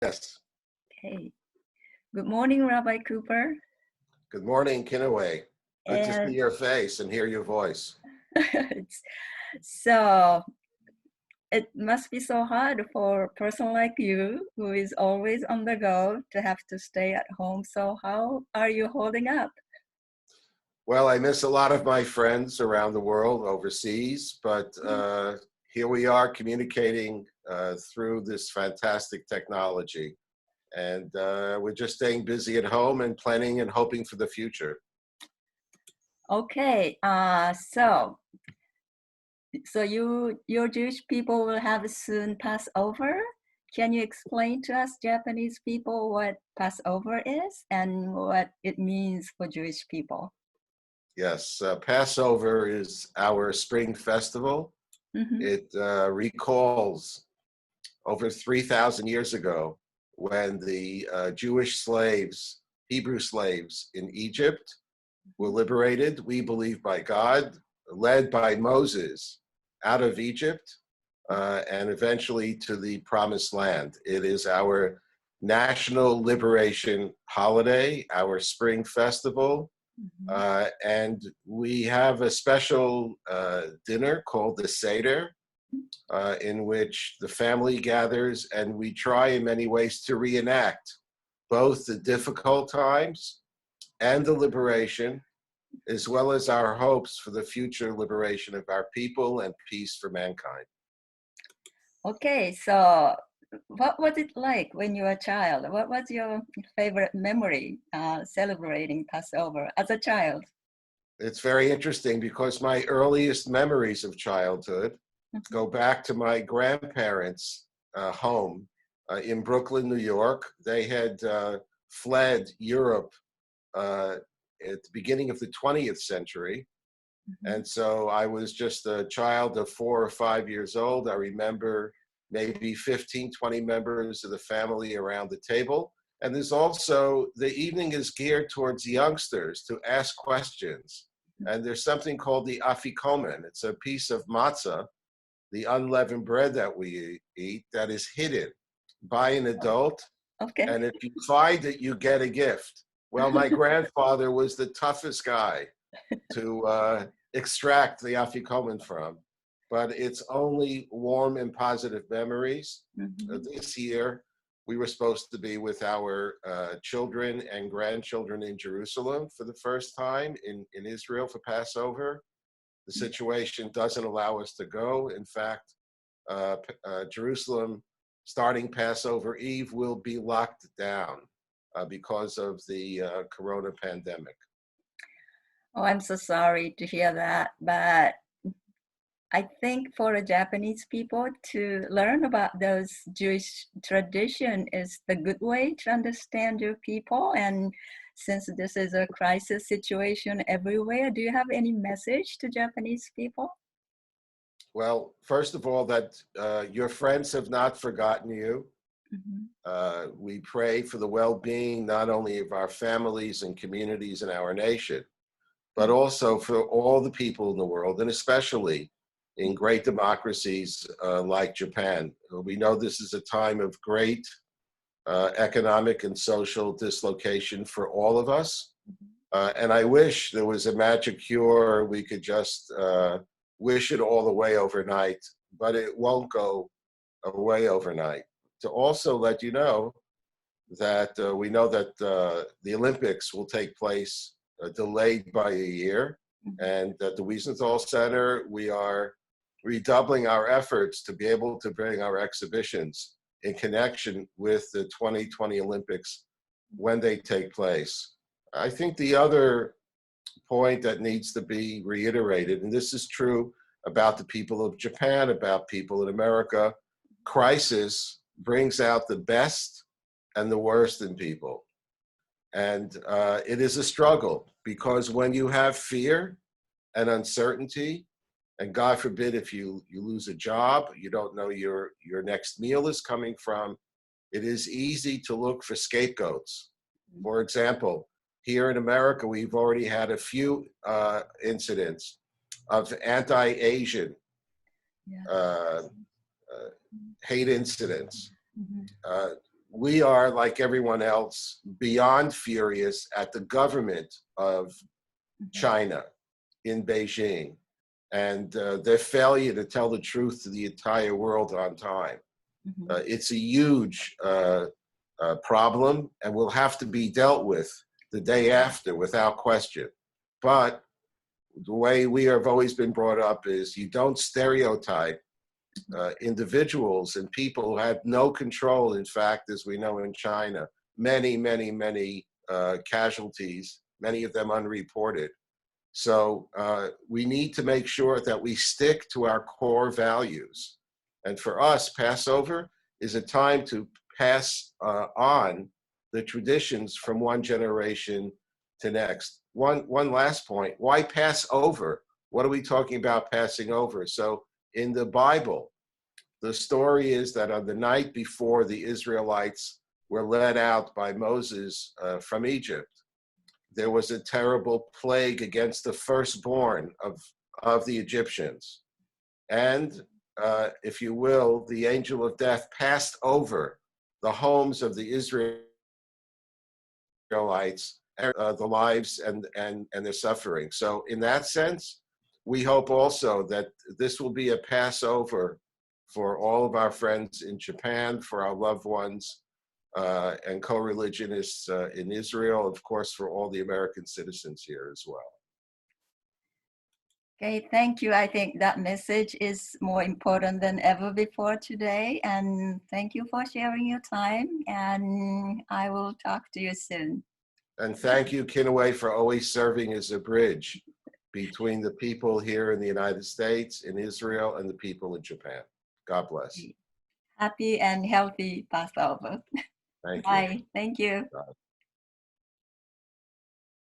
Yes. Okay. Good morning, Rabbi Cooper. Good morning, Kinaway. Good to see your face and hear your voice. So it must be so hard for a person like you who is always on the go to have to stay at home. So how are you holding up? Well, I miss a lot of my friends around the world overseas, but here we are communicating through this fantastic technology. And we're just staying busy at home and planning and hoping for the future. Okay, so your Jewish people will have soon Passover. Can you explain to us Japanese people what Passover is and what it means for Jewish people? Yes, Passover is our spring festival. Mm-hmm. It recalls over 3,000 years ago when the Jewish slaves, Hebrew slaves in Egypt were liberated, we believe by God, led by Moses out of Egypt and eventually to the Promised Land. It is our national liberation holiday, our spring festival. And we have a special dinner called the Seder, in which the family gathers, and we try in many ways to reenact both the difficult times and the liberation, as well as our hopes for the future liberation of our people and peace for mankind. Okay, so what was it like when you were a child? What was your favorite memory celebrating Passover as a child? It's very interesting because my earliest memories of childhood go back to my grandparents' home in Brooklyn, New York. They had fled Europe at the beginning of the 20th century. And so I was just a child of 4 or 5 years old. I remember maybe 15, 20 members of the family around the table. And there's also, the evening is geared towards youngsters to ask questions. And there's something called the afikomen. It's a piece of matzah, the unleavened bread that we eat, that is hidden by an adult. Okay. And if you find it, you get a gift. Well, my grandfather was the toughest guy to extract the afikomen from, but it's only warm and positive memories. This year, we were supposed to be with our children and grandchildren in Jerusalem for the first time in Israel for Passover. The situation doesn't allow us to go. In fact, Jerusalem, starting Passover Eve, will be locked down because of the corona pandemic. Oh, I'm so sorry to hear that, but I think for the Japanese people to learn about those Jewish tradition is the good way to understand your people. And since this is a crisis situation everywhere, do you have any message to Japanese people? Well, first of all, that your friends have not forgotten you. We pray for the well-being not only of our families and communities in our nation, but also for all the people in the world, and especially in great democracies like Japan. We know this is a time of great economic and social dislocation for all of us. And I wish there was a magic cure, we could just wish it all away overnight, but it won't go away overnight. To also let you know that we know that the Olympics will take place delayed by a year, and at the Wiesenthal Center, we are redoubling our efforts to be able to bring our exhibitions in connection with the 2020 Olympics when they take place. I think the other point that needs to be reiterated, and this is true about the people of Japan, about people in America, crisis brings out the best and the worst in people. And it is a struggle, because when you have fear and uncertainty, and God forbid if you lose a job, you don't know your next meal is coming from, it is easy to look for scapegoats. For example, here in America, we've already had a few incidents of anti-Asian hate incidents. we are, like everyone else, beyond furious at the government of China in Beijing and their failure to tell the truth to the entire world on time. It's a huge problem and will have to be dealt with the day after without question. But the way we have always been brought up is you don't stereotype individuals and people who had no control. In fact, as we know in China, many casualties, many of them unreported. So we need to make sure that we stick to our core values. And for us, Passover is a time to pass on the traditions from one generation to next. One last point, why pass over? What are we talking about passing over? So in the Bible, the story is that on the night before the Israelites were led out by Moses from Egypt, there was a terrible plague against the firstborn of the Egyptians. And if you will, the angel of death passed over the homes of the Israelites, the lives and their suffering. So in that sense, we hope also that this will be a Passover for all of our friends in Japan, for our loved ones, and co-religionists in Israel, of course, for all the American citizens here as well. Okay, thank you. I think that message is more important than ever before today. And thank you for sharing your time. And I will talk to you soon. And thank you, Kinaway, for always serving as a bridge between the people here in the United States, in Israel, and the people in Japan. God bless. Happy and healthy Passover. Thank you. Bye. Thank you. Bye.